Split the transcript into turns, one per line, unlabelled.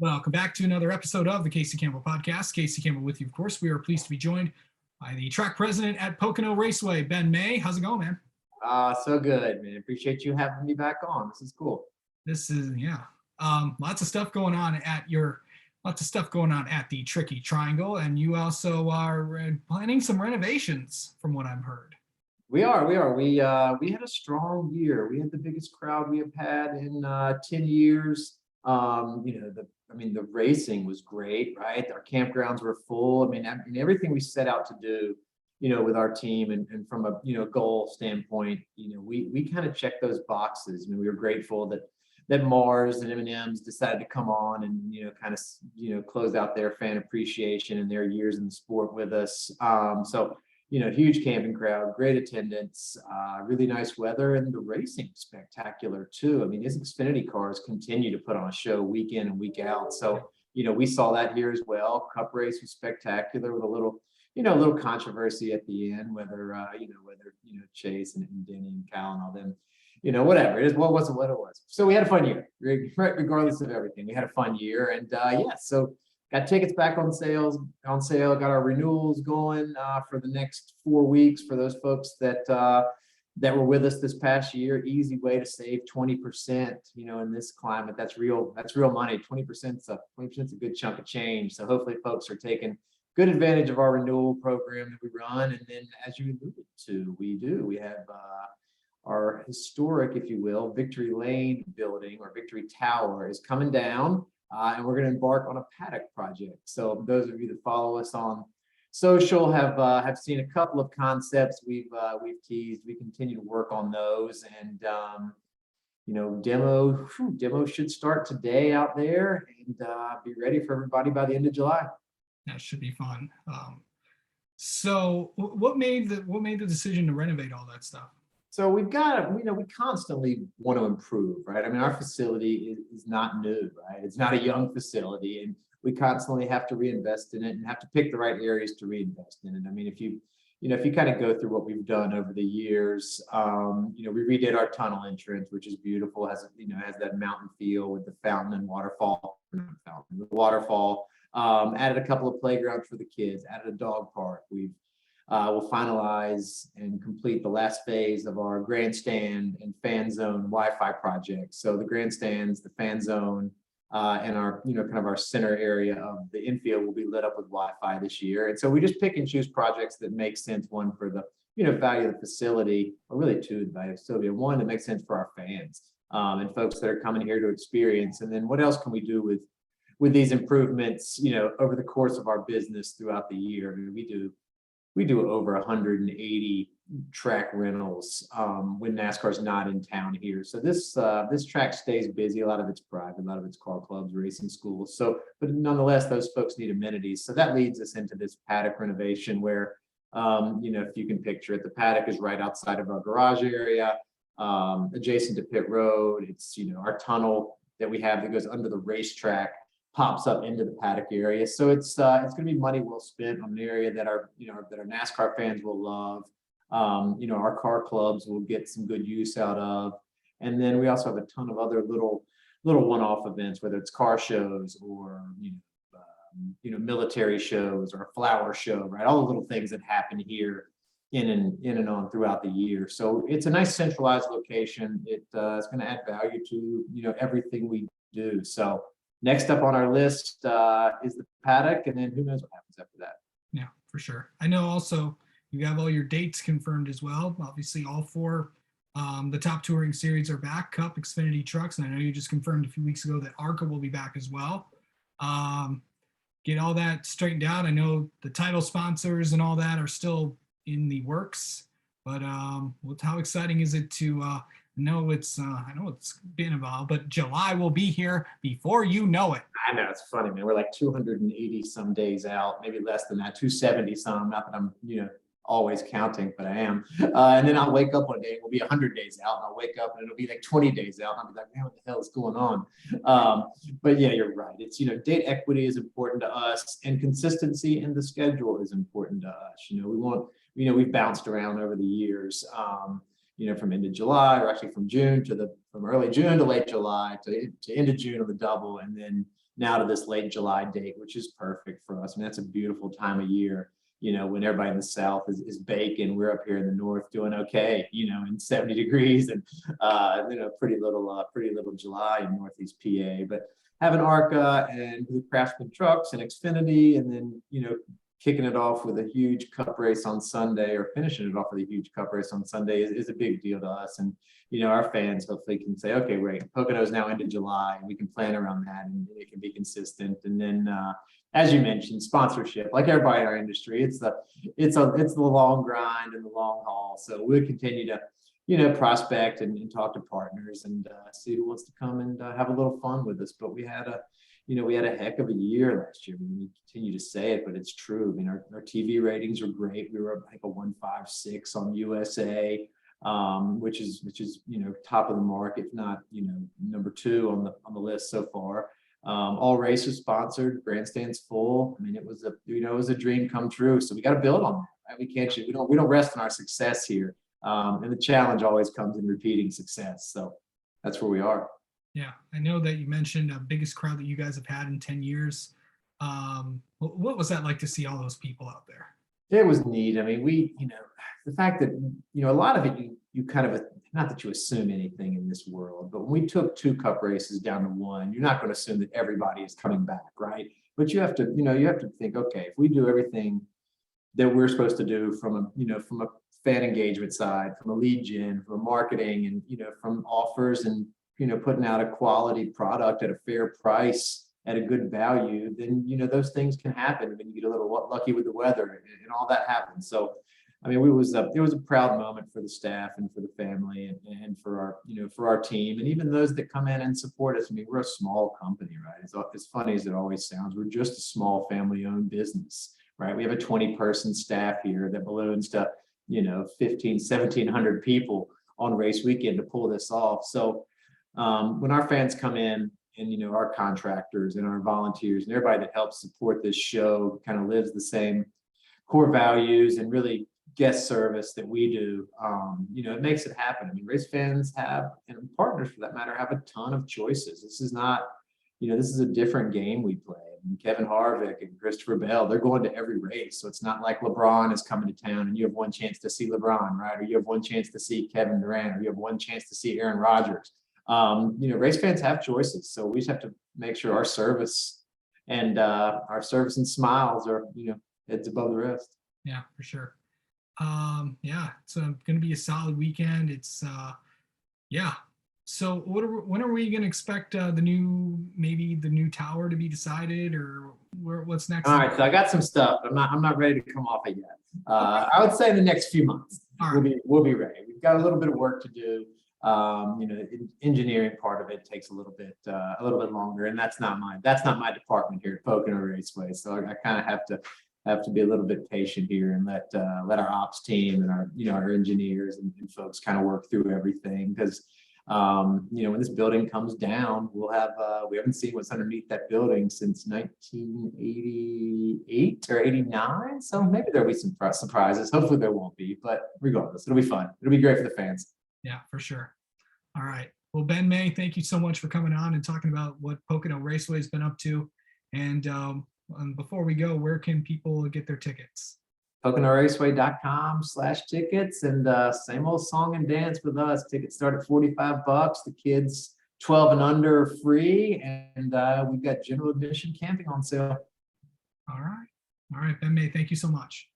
Welcome back to another episode of the Casey Campbell Podcast. Casey Campbell with you, of course. We are pleased to be joined by the track president at Pocono Raceway, Ben May. How's it going, man?
So good, man. Appreciate you having me back on. This is cool.
This is, lots of stuff going on at the Tricky Triangle, and you also are planning some renovations, from what I've heard.
We are. We had a strong year. We had the biggest crowd we have had in 10 years. The racing was great, right? Our campgrounds were full. I mean, everything we set out to do, with our team and from a, goal standpoint, we kind of checked those boxes. I mean, we were grateful that Mars and M&M's decided to come on and, close out their fan appreciation and their years in the sport with us. Huge camping crowd, great attendance, really nice weather, and the racing spectacular too. I mean, these Xfinity cars continue to put on a show week in and week out. So, we saw that here as well. Cup race was spectacular with a little controversy at the end, whether Chase and Denny and Cal and all them, whatever it is, what was what it was. So we had a fun year, regardless of everything. We had a fun year, and so got tickets back on sale. Got our renewals going for the next 4 weeks for those folks that were with us this past year. Easy way to save 20%. In this climate, that's real money. 20% is a good chunk of change. So hopefully, folks are taking good advantage of our renewal program that we run. And then, as you alluded to, we have our historic, if you will, Victory Lane building, or Victory Tower, is coming down. And we're going to embark on a paddock project. So those of you that follow us on social have seen a couple of concepts we've teased. We continue to work on those, and demo should start today out there and be ready for everybody by the end of July.
That should be fun. So what made the decision to renovate all that stuff?
So we constantly want to improve, right? I mean, our facility is not new, right? It's not a young facility, and we constantly have to reinvest in it and have to pick the right areas to reinvest in it. I mean, if you kind of go through what we've done over the years, we redid our tunnel entrance, which is beautiful, has that mountain feel with the fountain and waterfall. Added a couple of playgrounds for the kids, added a dog park. We'll finalize and complete the last phase of our grandstand and fan zone Wi-Fi project. So the grandstands, the fan zone, and our, kind of our center area of the infield will be lit up with Wi-Fi this year. And so we just pick and choose projects that make sense. One, for the, value of the facility, or really two, the value of the facility, and one that makes sense for our fans and folks that are coming here to experience. And then what else can we do with these improvements, over the course of our business throughout the year? I mean, we do over 180 track rentals when NASCAR's not in town here. So this track stays busy. A lot of it's private, a lot of it's car clubs, racing schools. So, but nonetheless, those folks need amenities. So that leads us into this paddock renovation where, if you can picture it, the paddock is right outside of our garage area, adjacent to pit road. It's, our tunnel that we have that goes under the racetrack pops up into the paddock area. So it's going to be money well spent on an area that our NASCAR fans will love. Our car clubs will get some good use out of. And then we also have a ton of other little one-off events, whether it's car shows or military shows or a flower show, right? All the little things that happen here in and on throughout the year. So it's a nice centralized location. It's going to add value to everything we do. So next up on our list is the paddock, and then who knows what happens after that.
Yeah, for sure. I know also you have all your dates confirmed as well. Obviously, all four the top touring series are back, Cup, Xfinity, Trucks, and I know you just confirmed a few weeks ago that ARCA will be back as well. Get all that straightened out. I know the title sponsors and all that are still in the works, but how exciting is it to I know it's been a while, but July will be here before you know it.
I know, it's funny, man. We're like 280 some days out, maybe less than that, 270 some. Not that I'm, always counting, but I am. And then I'll wake up one day and we'll be 100 days out, and I'll wake up and it'll be like 20 days out, and I'll be like, man, what the hell is going on? But yeah, you're right. It's, date equity is important to us, and consistency in the schedule is important to us. We want, we've bounced around over the years. from end of July, or actually from early June to late July to end of June on the double, and then now to this late July date, which is perfect for us. I mean, that's a beautiful time of year. When everybody in the South is baking, we're up here in the North doing okay, in 70 degrees and, pretty little July in Northeast PA. But having ARCA and the Craftsman trucks and Xfinity, and then, kicking it off with a huge cup race on Sunday, or finishing it off with a huge cup race on Sunday is a big deal to us. And, our fans hopefully can say, okay, great, Pocono is now into July, and we can plan around that, and it can be consistent. And then, as you mentioned, sponsorship, like everybody in our industry, it's the long grind and the long haul. So we'll continue to, prospect and talk to partners and see who wants to come and have a little fun with us. But we had a heck of a year last year. I mean, we continue to say it, but it's true. I mean, our TV ratings were great. We were like a 156 on USA, which is top of the mark, if not number 2 on the list so far. All races sponsored, grandstands full. I mean, it was a dream come true. So we got to build on that. Right? We don't rest on our success here. And the challenge always comes in repeating success. So that's where we are.
Yeah, I know that you mentioned the biggest crowd that you guys have had in 10 years. What was that like to see all those people out there?
It was neat. I mean, the fact that, a lot of it, you kind of, not that you assume anything in this world, but when we took 2 cup races down to 1, you're not going to assume that everybody is coming back, right? But you have to think, okay, if we do everything that we're supposed to do from a fan engagement side, from a lead gen, from a marketing, and, from offers and, putting out a quality product at a fair price at a good value, then, those things can happen when you get a little lucky with the weather and all that happens. So, I mean, it was a proud moment for the staff and for the family and for our team, and even those that come in and support us. I mean, we're a small company, right? As funny as it always sounds, we're just a small family-owned business, right? We have a 20-person staff here that balloons to, 1,700 people on race weekend to pull this off. So when our fans come in, and our contractors and our volunteers and everybody that helps support this show kind of lives the same core values and really guest service that we do, it makes it happen. I mean, race fans have, and partners for that matter, have a ton of choices. This is not, this is a different game we play. I mean, Kevin Harvick and Christopher Bell, they're going to every race. So it's not like LeBron is coming to town and you have one chance to see LeBron, right? Or you have one chance to see Kevin Durant, or you have one chance to see Aaron Rodgers. Race fans have choices. So we just have to make sure our service and smiles are, heads above the rest.
Yeah, for sure. Yeah, it's going to be a solid weekend. It's yeah. So when are we going to expect the new tower to be decided, or what's next?
All right, so I got some stuff. I'm not ready to come off it yet. I would say in the next few months we'll be ready. We've got a little bit of work to do. Engineering part of it takes a little bit longer, and that's not my department here at Pocono Raceway. So I kind of have to be a little bit patient here and let our ops team and our engineers and folks kind of work through everything, because when this building comes down, we'll have we haven't seen what's underneath that building since 1988 or 89. So maybe there'll be some surprises. Hopefully there won't be, but regardless, it'll be fun. It'll be great for the fans.
Yeah, for sure. All right. Well, Ben May, thank you so much for coming on and talking about what Pocono Raceway has been up to. And before we go, where can people get their tickets?
PoconoRaceway.com/tickets, and same old song and dance with us. Tickets start at $45. The kids 12 and under are free, and we've got general admission camping on sale.
All right. Ben May, thank you so much.